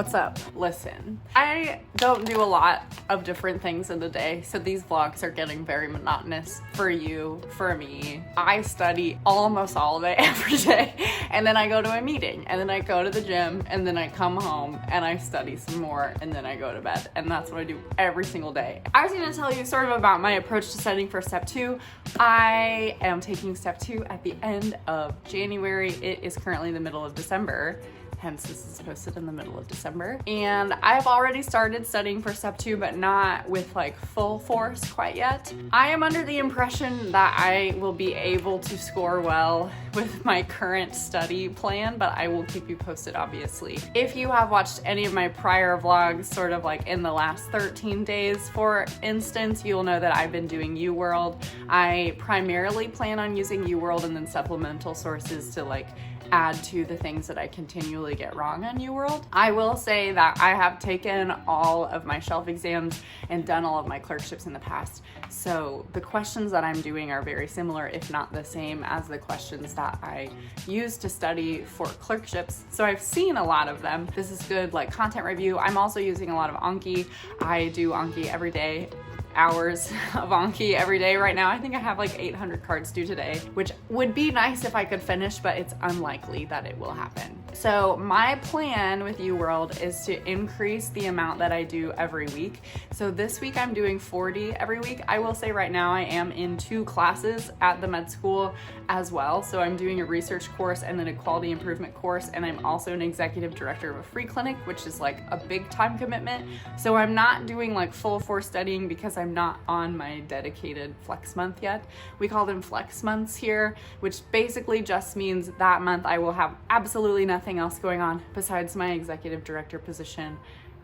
What's up? Listen, I don't do a lot of different things in the day, so these vlogs are getting very monotonous for you, for me. I study almost all day, every day, and then I go to a meeting, and then I go to the gym, and then I come home, and I study some more, and then I go to bed, and that's what I do every single day. I was gonna tell you sort of about my approach to studying for Step 2. I am taking Step 2 at the end of January. It is currently the middle of December. Hence this is posted in the middle of December. And I've already started studying for Step 2, but not with like full force quite yet. I am under the impression that I will be able to score well with my current study plan, but I will keep you posted, obviously. If you have watched any of my prior vlogs, sort of like in the last 13 days, for instance, you'll know that I've been doing UWorld. I primarily plan on using UWorld and then supplemental sources to like add to the things that I continually get wrong on UWorld. I will say that I have taken all of my shelf exams and done all of my clerkships in the past. So the questions that I'm doing are very similar, if not the same, as the questions that I used to study for clerkships. So I've seen a lot of them. This is good like content review. I'm also using a lot of Anki. I do Anki every day. Hours of Anki every day right now. I think I have like 800 cards due today, which would be nice if I could finish, but it's unlikely that it will happen. So my plan with UWorld is to increase the amount that I do every week. So this week I'm doing 40 every week. I will say right now I am in 2 classes at the med school as well. So I'm doing a research course and then a quality improvement course, and I'm also an executive director of a free clinic, which is like a big time commitment. So I'm not doing like full force studying because I'm not on my dedicated flex month yet. We call them flex months here, which basically just means that month I will have absolutely nothing else going on besides my executive director position.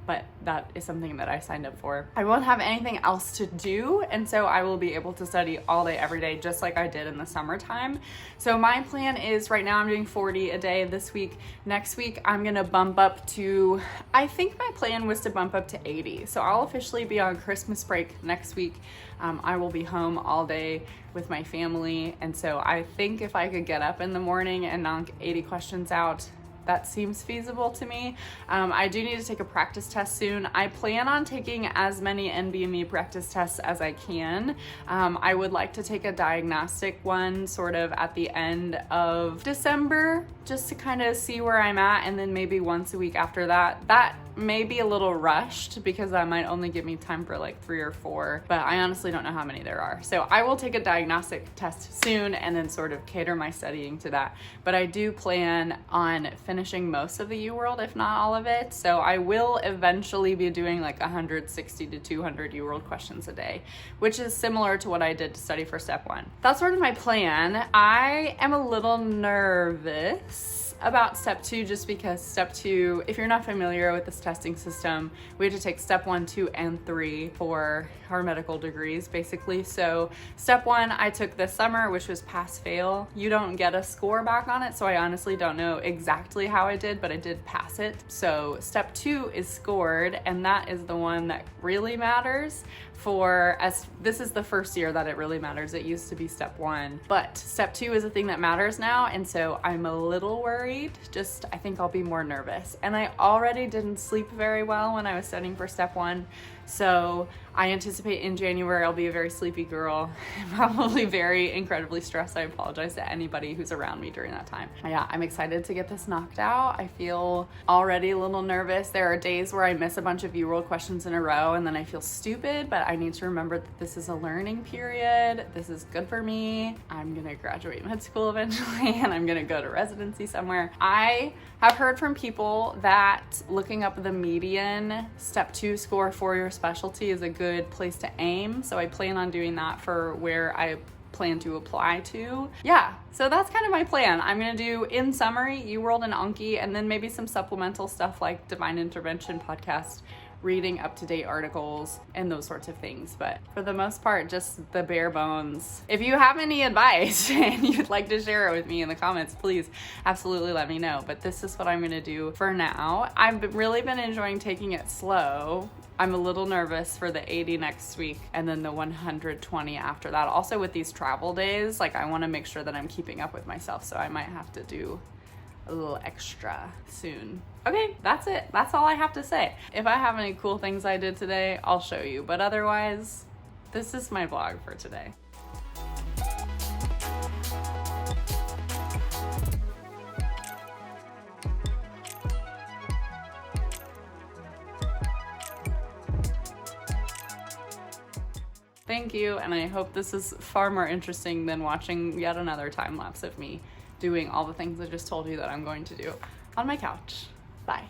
But that is something that I signed up for. I won't have anything else to do, and so I will be able to study all day, every day, just like I did in the summertime. So my plan is right now I'm doing 40 a day this week. Next week, I'm gonna bump up to, I think my plan was to bump up to 80. So I'll officially be on Christmas break next week. I will be home all day with my family, and so I think if I could get up in the morning and knock 80 questions out, that seems feasible to me. I do need to take a practice test soon. I plan on taking as many NBME practice tests as I can. I would like to take a diagnostic one sort of at the end of December, just to kind of see where I'm at, and then maybe once a week after that. That may be a little rushed because that might only give me time for like 3 or 4, but I honestly don't know how many there are. So I will take a diagnostic test soon and then sort of cater my studying to that. But I do plan on finishing most of the UWorld, if not all of it. So I will eventually be doing like 160 to 200 UWorld questions a day, which is similar to what I did to study for Step 1. That's sort of my plan. I am a little nervous about Step 2 just because Step 2, if you're not familiar with this testing system, we have to take Step 1, 2, and 3 for our medical degrees, basically. So Step 1 I took this summer, which was pass-fail. You don't get a score back on it, so I honestly don't know exactly how I did, but I did pass it. So Step 2 is scored, and that is the one that really matters for us. This is the first year that it really matters. It used to be Step 1, but Step 2 is a thing that matters now, and so I'm a little worried. I think I'll be more nervous. And I already didn't sleep very well when I was studying for Step 1. So I anticipate in January I'll be a very sleepy girl, probably very incredibly stressed. I apologize to anybody who's around me during that time. Yeah, I'm excited to get this knocked out. I feel already a little nervous. There are days where I miss a bunch of UWorld questions in a row and then I feel stupid, but I need to remember that this is a learning period. This is good for me. I'm gonna graduate med school eventually and I'm gonna go to residency somewhere. I have heard from people that looking up the median Step 2 score for your specialty is a good place to aim. So I plan on doing that for where I plan to apply to. Yeah, so that's kind of my plan. I'm gonna do, in summary, UWorld and Anki, and then maybe some supplemental stuff like Divine Intervention podcast, reading up-to-date articles, and those sorts of things. But for the most part, just the bare bones. If you have any advice and you'd like to share it with me in the comments, please absolutely let me know. But this is what I'm gonna do for now. I've really been enjoying taking it slow. I'm a little nervous for the 80 next week and then the 120 after that. Also with these travel days, like I want to make sure that I'm keeping up with myself. So I might have to do a little extra soon. Okay, that's it. That's all I have to say. If I have any cool things I did today, I'll show you. But otherwise, this is my vlog for today. Thank you, and I hope this is far more interesting than watching yet another time lapse of me doing all the things I just told you that I'm going to do on my couch. Bye.